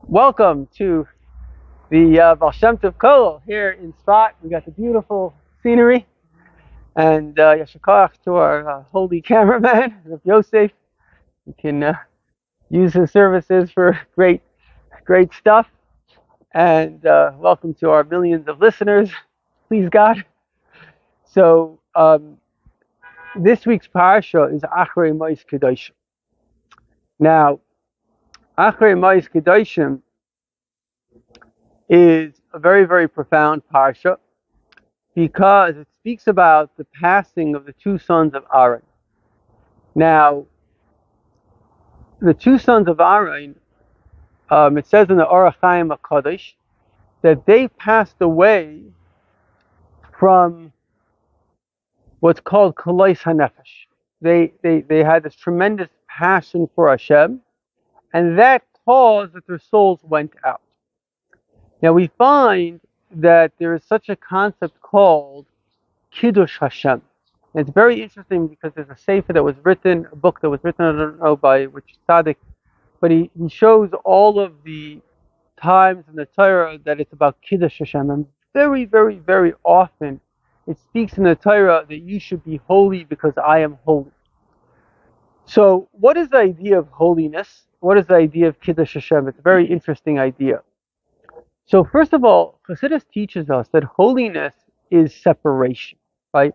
Welcome to the Baal Shem Kolel here in Spot. We got the beautiful scenery, and Yashakach to our holy cameraman, Yosef. You can use his services for great stuff. And welcome to our millions of listeners. Please God. So this week's parasha is Achrei Ma'is Kedoshim. Now, Achrei Ma'is Kedoshim is a very profound parsha because it speaks about the passing of the two sons of Aaron. Now, the two sons of Aaron, it says in the Orach Chaim HaKadosh that they passed away from what's called Kolel HaNefesh. They had this tremendous passion for Hashem, and that caused that their souls went out. Now we find that there is such a concept called Kiddush Hashem. And it's very interesting because there's a sefer that was written, a book that was written, I don't know by which tzaddik, but he shows all of the times in the Torah that it's about Kiddush Hashem. And very often it speaks in the Torah that you should be holy because I am holy. So what is the idea of holiness? What is the idea of Kiddush Hashem? It's a very interesting idea. So first of all, Chassidus teaches us that holiness is separation, right?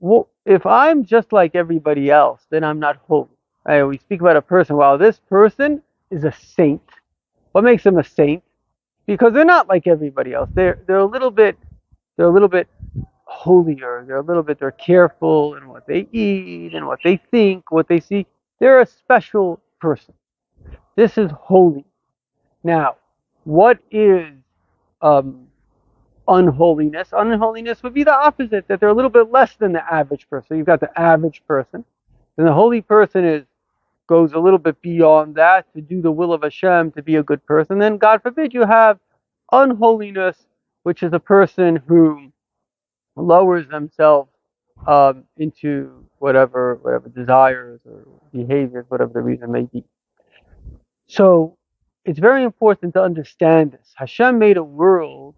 Well, if I'm just like everybody else, then I'm not holy. Right? We speak about a person. Well, this person is a saint. What makes them a saint? Because they're not like everybody else. They're a little bit holier. They're careful in what they eat and what they think, what they see. They're a special person. This is holy. Now, what is unholiness? Unholiness would be the opposite, that they're a little bit less than the average person. You've got the average person. And the holy person goes a little bit beyond that to do the will of Hashem, to be a good person. Then, God forbid, you have unholiness, which is a person who lowers themselves into whatever desires or behaviors, whatever the reason may be. So, it's very important to understand this. Hashem made a world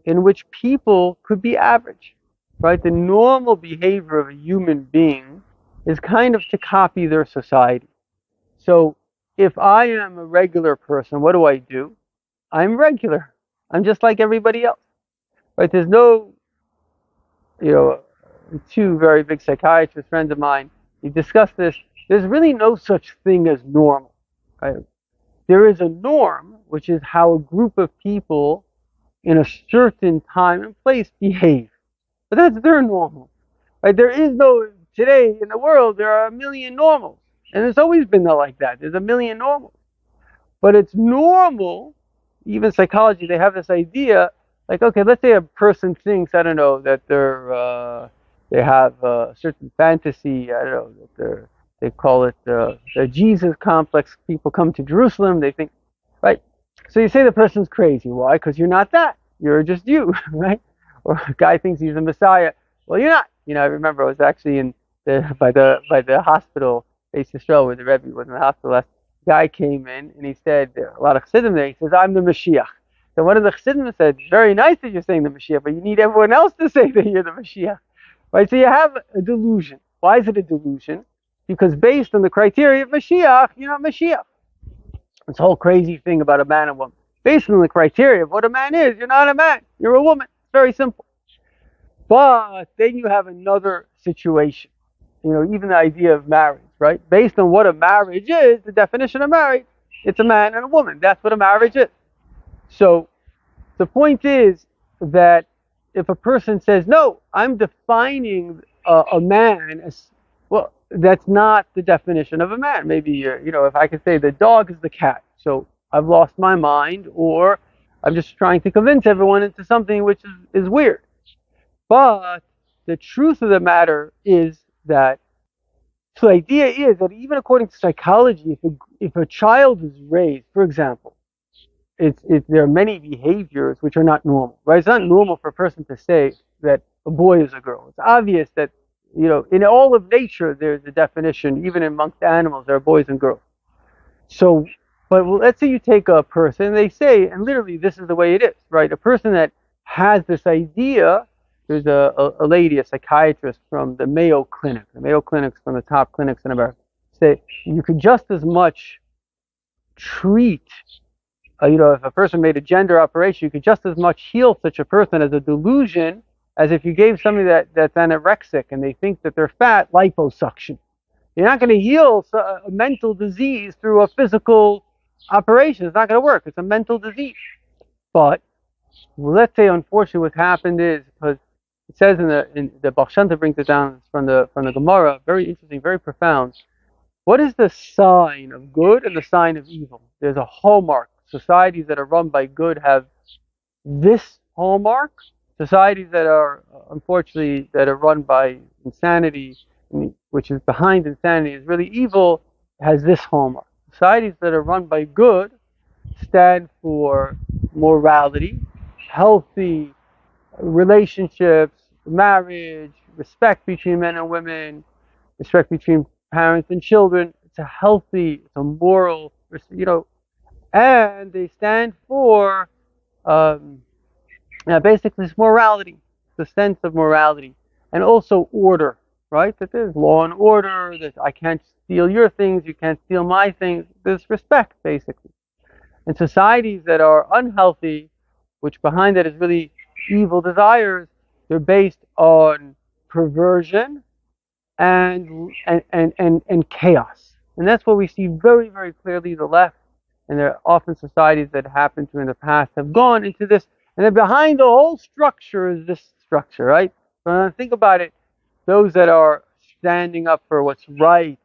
in which people could be average, right? The normal behavior of a human being is kind of to copy their society. So if I am a regular person, what do? I'm regular. I'm just like everybody else, right? There's no, two very big psychiatrist friends of mine, we discussed this. There's really no such thing as normal, right? There is a norm, which is how a group of people in a certain time and place behave. But that's their normal. Right? There is no, today in the world, there are a million normals. And it's always been like that. There's a million normals. But it's normal, even psychology, they have this idea, like, okay, let's say a person thinks, I don't know, that they have a certain fantasy, I don't know, that they call it the Jesus complex. People come to Jerusalem, they think, right? So you say the person's crazy. Why? Because you're not that. You're just you, right? Or a guy thinks he's a Messiah. Well, you're not. I remember I was actually by the hospital, Beis Yisrael, where the Rebbe was in the hospital. Last guy came in and he said, there are a lot of Chassidim there. He says, I'm the Mashiach. So one of the Chassidim said, it's very nice that you're saying the Mashiach, but you need everyone else to say that you're the Mashiach, right? So you have a delusion. Why is it a delusion? Because based on the criteria of Mashiach, you're not Mashiach. This whole crazy thing about a man and woman. Based on the criteria of what a man is, you're not a man. You're a woman. It's very simple. But then you have another situation. Even the idea of marriage, right? Based on what a marriage is, the definition of marriage, it's a man and a woman. That's what a marriage is. So the point is that if a person says, no, I'm defining a man as, well, that's not the definition of a man. Maybe, if I could say the dog is the cat, so I've lost my mind, or I'm just trying to convince everyone into something which is weird. But the truth of the matter is that, so the idea is that even according to psychology, if a child is raised, for example, there are many behaviors which are not normal, right? It's not normal for a person to say that a boy is a girl. It's obvious that, in all of nature, there's a definition. Even amongst animals, there are boys and girls. So But let's say you take a person, they say, and literally this is the way it is, right? A person that has this idea, there's a lady, a psychiatrist from the Mayo Clinic. The Mayo Clinic's one of the top clinics in America. Say you could just as much treat, if a person made a gender operation, you could just as much heal such a person as a delusion as if you gave somebody that's anorexic and they think that they're fat, liposuction. You're not going to heal a mental disease through a physical operation. It's not going to work. It's a mental disease. But let's say, unfortunately, what happened is, because it says in the Baal Shem brings it down from the Gemara, very interesting, very profound. What is the sign of good and the sign of evil? There's a hallmark. Societies that are run by good have this hallmark. Societies that are, unfortunately, that are run by insanity, which is behind insanity, is really evil, has this hallmark. Societies that are run by good stand for morality, healthy relationships, marriage, respect between men and women, respect between parents and children. It's a healthy, it's a moral, and they stand for basically it's morality, the sense of morality, and also order, right? That there's law and order, that I can't steal your things, you can't steal my things. There's respect, basically. And societies that are unhealthy, which behind that is really evil desires, they're based on perversion and chaos. And that's what we see very, very clearly. The left, and there are often societies that happened to in the past have gone into this, and then behind the whole structure is this structure, right? So when I think about it, those that are standing up for what's right,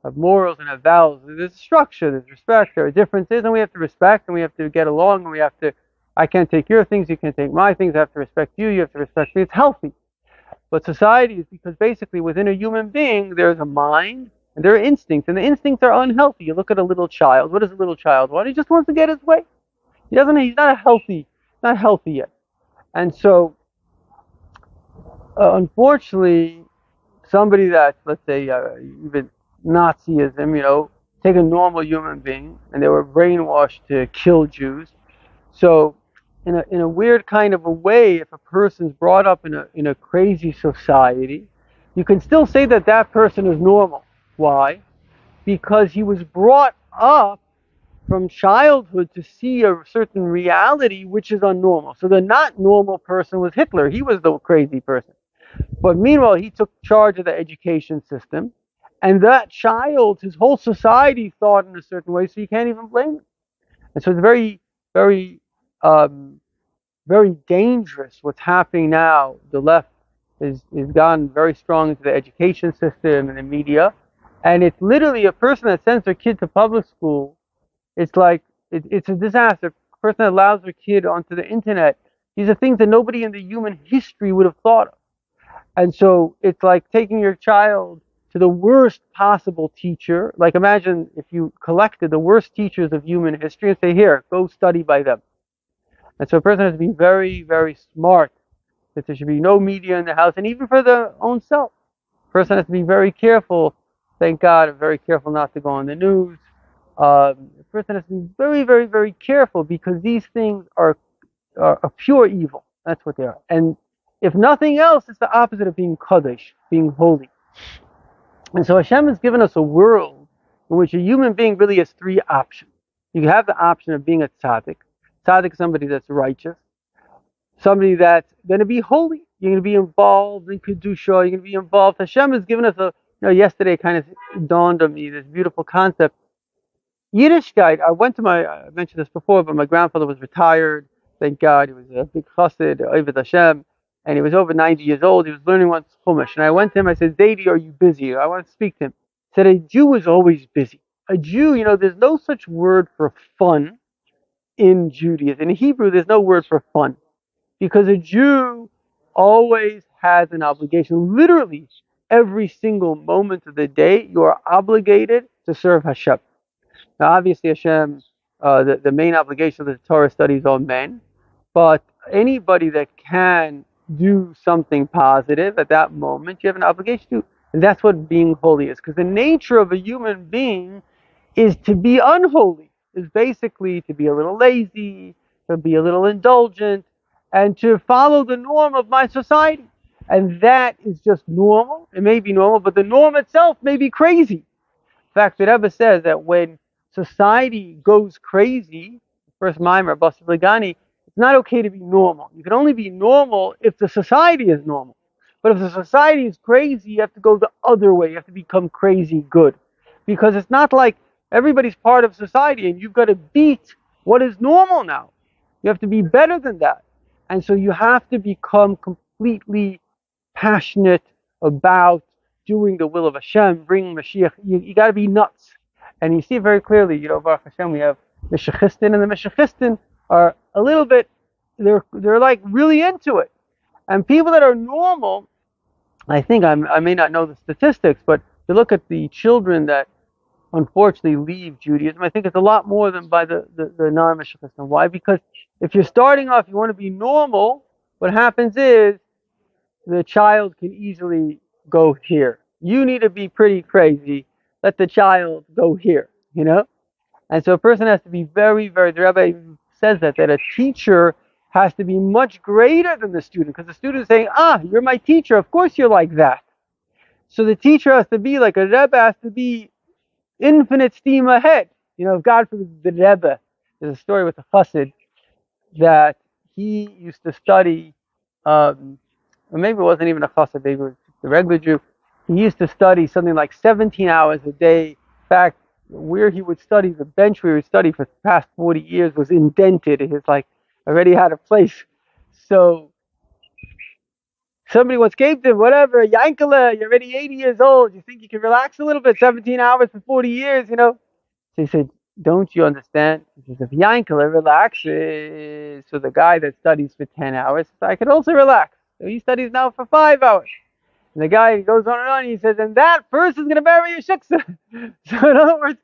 have morals and have values, there's a structure, there's respect, there are differences, and we have to respect, and we have to get along, and we have to, I can't take your things, you can't take my things, I have to respect you, you have to respect me. It's healthy. But society is because basically within a human being, there's a mind, and there are instincts, and the instincts are unhealthy. You look at a little child. What does a little child want? He just wants to get his way. He's not healthy yet. And so, unfortunately, somebody that's, let's say, even Nazism, take a normal human being, and they were brainwashed to kill Jews. So, in a weird kind of a way, if a person's brought up in a crazy society, you can still say that that person is normal. Why? Because he was brought up from childhood to see a certain reality which is unnormal. So the not normal person was Hitler. He was the crazy person. But meanwhile, he took charge of the education system, and that child, his whole society thought in a certain way, so you can't even blame him. And so it's very, very, very dangerous what's happening now. The left is gone very strong into the education system and the media, and it's literally a person that sends their kid to public school. It's like it's a disaster. A person that allows their kid onto the internet. These are things that nobody in the human history would have thought of. And so it's like taking your child to the worst possible teacher. Like imagine if you collected the worst teachers of human history and say, here, go study by them. And so a person has to be very, very smart, that there should be no media in the house, and even for their own self. A person has to be very careful, thank God, very careful not to go on the news. A person has to be very, very, very careful, because these things are pure evil. That's what they are. And if nothing else, it's the opposite of being Kaddish, being holy. And so Hashem has given us a world in which a human being really has three options. You have the option of being a tzaddik. Tzaddik is somebody that's righteous. Somebody that's going to be holy. You're going to be involved in Kedusha. You're going to be involved. Hashem has given us yesterday kind of dawned on me this beautiful concept. Yiddishkeit, I mentioned this before, but my grandfather was retired. Thank God. He was a big chassid, Oived Hashem. And he was over 90 years old. He was learning once Chumash. And I went to him, I said, Zaidi, are you busy? I want to speak to him. He said, a Jew is always busy. A Jew, there's no such word for fun in Judaism. In Hebrew, there's no word for fun. Because a Jew always has an obligation. Literally, every single moment of the day, you are obligated to serve Hashem. Now, obviously, Hashem, the main obligation of the Torah studies on men. But anybody that can do something positive at that moment, you have an obligation to. And that's what being holy is. Because the nature of a human being is to be unholy. is basically to be a little lazy, to be a little indulgent, and to follow the norm of my society. And that is just normal. It may be normal, but the norm itself may be crazy. In fact, the Rebbe says that when society goes crazy, first mimer, Basar Ligani, it's not okay to be normal. You can only be normal if the society is normal. But if the society is crazy, you have to go the other way. You have to become crazy good. Because it's not like everybody's part of society and you've got to beat what is normal now. You have to be better than that. And so you have to become completely passionate about doing the will of Hashem, bringing Mashiach. You got to be nuts. And you see very clearly, Baruch Hashem, we have Meshachistin, and the Meshachistin are a little bit, they're like really into it. And people that are normal, I think, I may not know the statistics, but to look at the children that unfortunately leave Judaism, I think it's a lot more than by the non-Meshachistin. Why? Because if you're starting off, you want to be normal, what happens is the child can easily go here. You need to be pretty crazy. Let the child go here, And so a person has to be very, very, the Rebbe says that a teacher has to be much greater than the student, because the student is saying, you're my teacher, of course you're like that. So the teacher has to be like a Rebbe, has to be infinite steam ahead. God forbid, the Rebbe, there's a story with the Chassid that he used to study, or maybe it wasn't even a Chassid, maybe it was the regular Jew. He used to study something like 17 hours a day. In fact, where he would study, the bench where he would study for the past 40 years was indented. It was like already had a place. So somebody once came to him, whatever, Yankala, you're already 80 years old. You think you can relax a little bit, 17 hours for 40 years, So he said, don't you understand? He says, if Yankala relaxes, so the guy that studies for 10 hours, I can also relax. So he studies now for 5 hours. And the guy goes on and on, and he says, and that person's going to marry a shiksa. So in other words,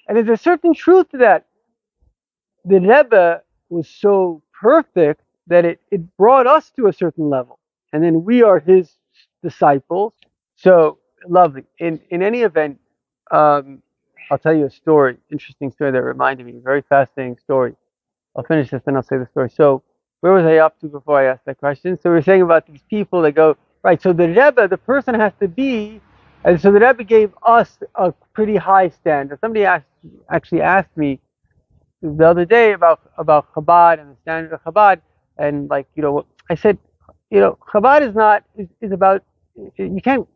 and there's a certain truth to that. The Rebbe was so perfect that it brought us to a certain level. And then we are his disciples. So lovely. In any event, I'll tell you a story, interesting story that reminded me, a very fascinating story. I'll finish this, then I'll say the story. So where was I up to before I asked that question? So we were saying about these people that go, right, so the Rebbe, the person has to be, and so the Rebbe gave us a pretty high standard. Somebody actually asked me the other day about Chabad and the standard of Chabad, and I said, Chabad is about, you can't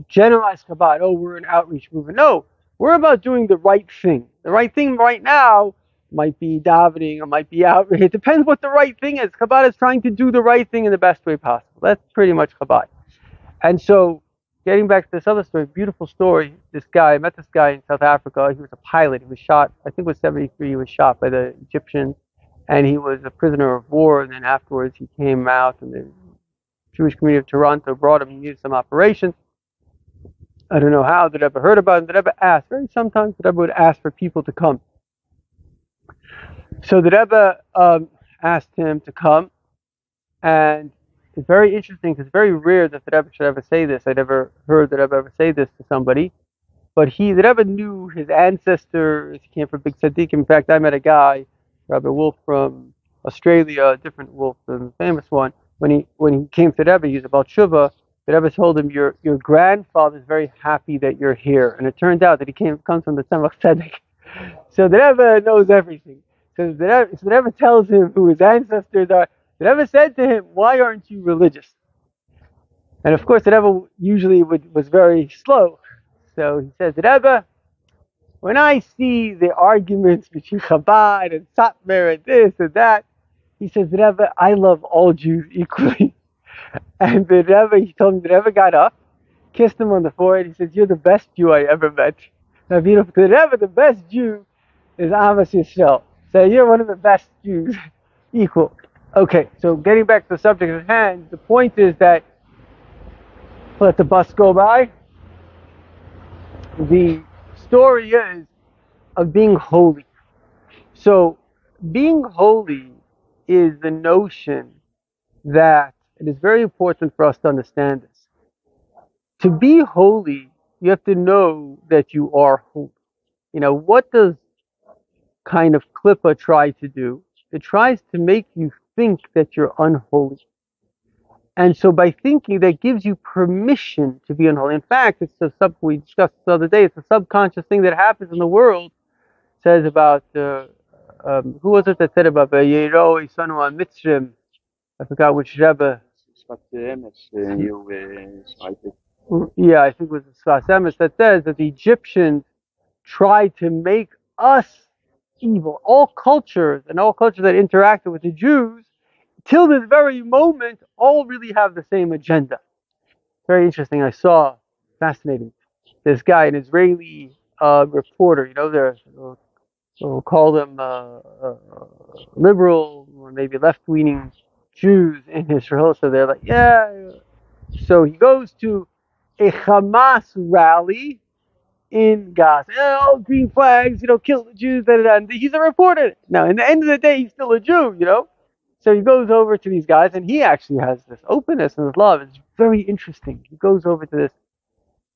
generalize Chabad, we're an outreach movement. No, we're about doing the right thing. The right thing right now might be davening, or might be outreach. It depends what the right thing is. Chabad is trying to do the right thing in the best way possible. That's pretty much Chabad. And so, getting back to this other story, beautiful story. I met this guy in South Africa. He was a pilot. He was shot, I think it was 73, he was shot by the Egyptians. And he was a prisoner of war. And then afterwards he came out, and the Jewish community of Toronto brought him. He needed some operations. I don't know how the Rebbe heard about it. The Rebbe asked. Sometimes the Rebbe would ask for people to come. So the Rebbe asked him to come. And it's very interesting, because it's very rare that the Rebbe should ever say this. I'd never heard the Rebbe ever say this to somebody. But the Rebbe knew his ancestors. He came from big tzaddik. In fact, I met a guy, Rabbi Wolf from Australia, a different Wolf than the famous one. When he came to the Rebbe, he was about Shuvah. The Rebbe told him, your grandfather is very happy that you're here. And it turns out that he comes from the Tzemach Tzedek. So the Rebbe knows everything. So the Rebbe tells him who his ancestors are. The Rebbe said to him, why aren't you religious? And of course, the Rebbe usually was very slow. So he says, Rebbe, when I see the arguments between Chabad and Satmar and this and that, he says, Rebbe, I love all Jews equally. And the Rebbe, he told him, the Rebbe got up, kissed him on the forehead. He says, you're the best Jew I ever met. Now, beautiful. To the Rebbe, the best Jew is Amas Yisrael. So you're one of the best Jews equal. Okay, so getting back to the subject at hand, the point is that, let the bus go by. The story is of being holy. So being holy is the notion that it is very important for us to understand this. To be holy, you have to know that you are holy. What does kind of klippa try to do. It tries to make you think that you're unholy. And so by thinking, that gives you permission to be unholy. In fact, we discussed the other day, it's a subconscious thing that happens in the world. It says about, who was it that said about Yero Isanu Mitzrim? I forgot which Rebbe. Yeah, I think it was the Sfas Emes that says that the Egyptians tried to make us evil. All cultures that interacted with the Jews, till this very moment, all really have the same agenda. Very interesting. I saw, fascinating, this guy, an Israeli reporter, we'll call them liberal or maybe left-leaning Jews in Israel. So they're like, yeah. So he goes to a Hamas rally in Gaza. Oh, green flags, kill the Jews. And he's a reporter. Now, in the end of the day, he's still a Jew, So he goes over to these guys, and he actually has this openness and this love. It's very interesting. He goes over to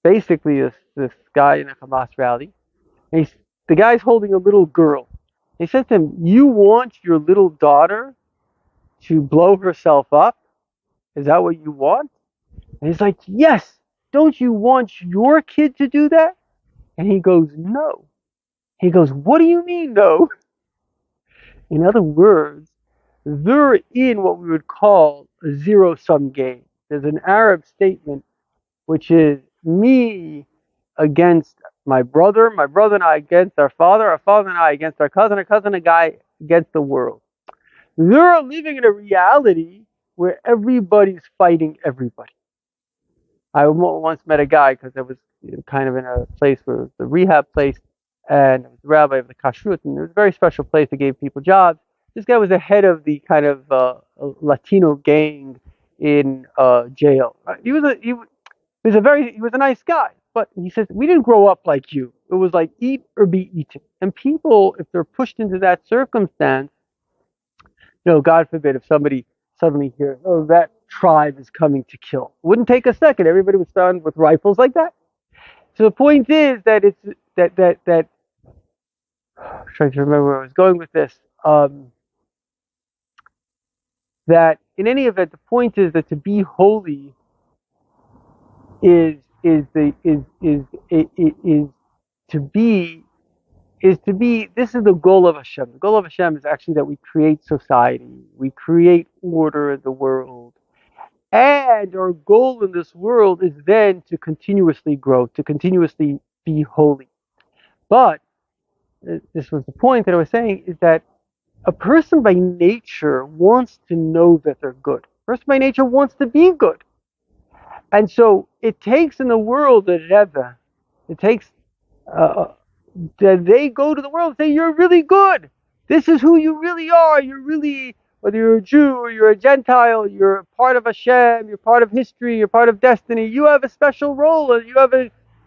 this guy in a Hamas rally, and the guy's holding a little girl. He says to him, "You want your little daughter to blow herself up? Is that what you want?" And he's like, "Yes. Don't you want your kid to do that?" And he goes, "No." He goes, "What do you mean, no?" In other words, they're in what we would call a zero-sum game. There's an Arab statement, which is me against my brother and I against our father and I against our cousin and guy against the world. They're living in a reality where everybody's fighting everybody. I once met a guy, because I was kind of in a place where it was the rehab place, and I was the rabbi of the kashrut, and it was a very special place that gave people jobs. This guy was the head of the kind of Latino gang in jail. He was a nice guy, but he says, we didn't grow up like you. It was like eat or be eaten. And people, if they're pushed into that circumstance, God forbid, if somebody suddenly hears, oh, that tribe is coming to kill, it wouldn't take a second. Everybody would stand with rifles like that. So the point is that it's that I'm trying to remember where I was going with this. That in any event, the point is that to be holy is to be. This is the goal of Hashem. The goal of Hashem is actually that we create society, we create order in the world, and our goal in this world is then to continuously grow, to continuously be holy. But this was the point that I was saying, is that a person by nature wants to know that they're good. A person by nature wants to be good. And so it takes in the world a Rebbe, it takes that they go to the world and say, you're really good. This is who you really are. You're really, whether you're a Jew or you're a Gentile, you're part of Hashem, you're part of history, you're part of destiny. You have a special role.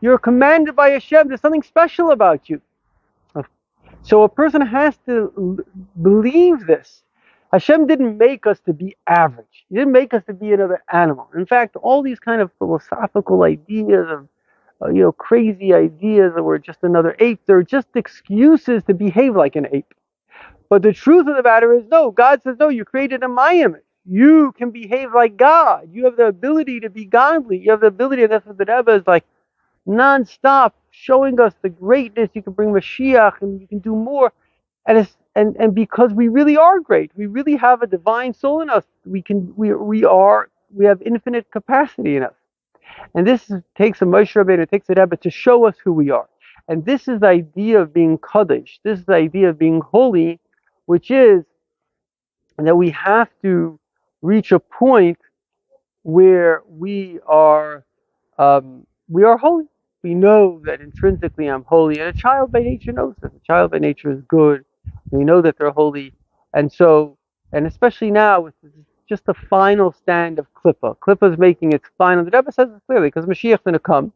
You're commanded by Hashem. There's something special about you. So a person has to believe this. Hashem didn't make us to be average. He didn't make us to be another animal. In fact, all these kind of philosophical ideas of crazy ideas that we're just another ape, they're just excuses to behave like an ape. But the truth of the matter is, no, God says, no, you're created in my image. You can behave like God. You have the ability to be godly. You have the ability, and that's what the Rebbe is like, non-stop showing us the greatness. You can bring Mashiach and you can do more. And because we really are great, we really have a divine soul in us. We have infinite capacity in us. And this takes a Moshe Rabbeinu, it takes a Rebbe to show us who we are. And this is the idea of being Kaddish. This is the idea of being holy, which is that we have to reach a point where we are holy. We know that intrinsically I'm holy, and a child by nature knows this. A child by nature is good. We know that they're holy, and especially now with just the final stand of Klippa. Klippa is making its final. The Rebbe says it clearly, because Mashiach is going to come,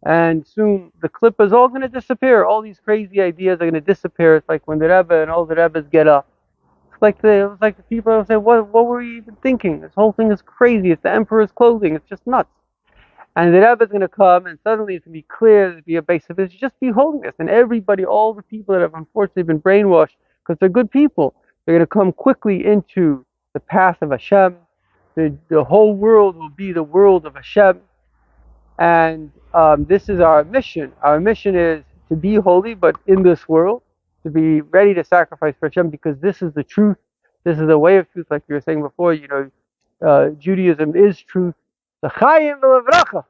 and soon the Klippa is all going to disappear. All these crazy ideas are going to disappear. It's like when the Rebbe and all the Rebbes get up. It was like the people say, what were you even thinking? This whole thing is crazy. It's the emperor's clothing. It's just nuts. And the Rebbe is going to come, and suddenly it's going to be clear, to be a base of it, just be holiness. And everybody, all the people that have unfortunately been brainwashed, because they're good people, they're going to come quickly into the path of Hashem. The whole world will be the world of Hashem. And this is our mission. Our mission is to be holy, but in this world, to be ready to sacrifice for Hashem, because this is the truth. This is the way of truth, like you were saying before. Judaism is truth. The chayim v'levracha.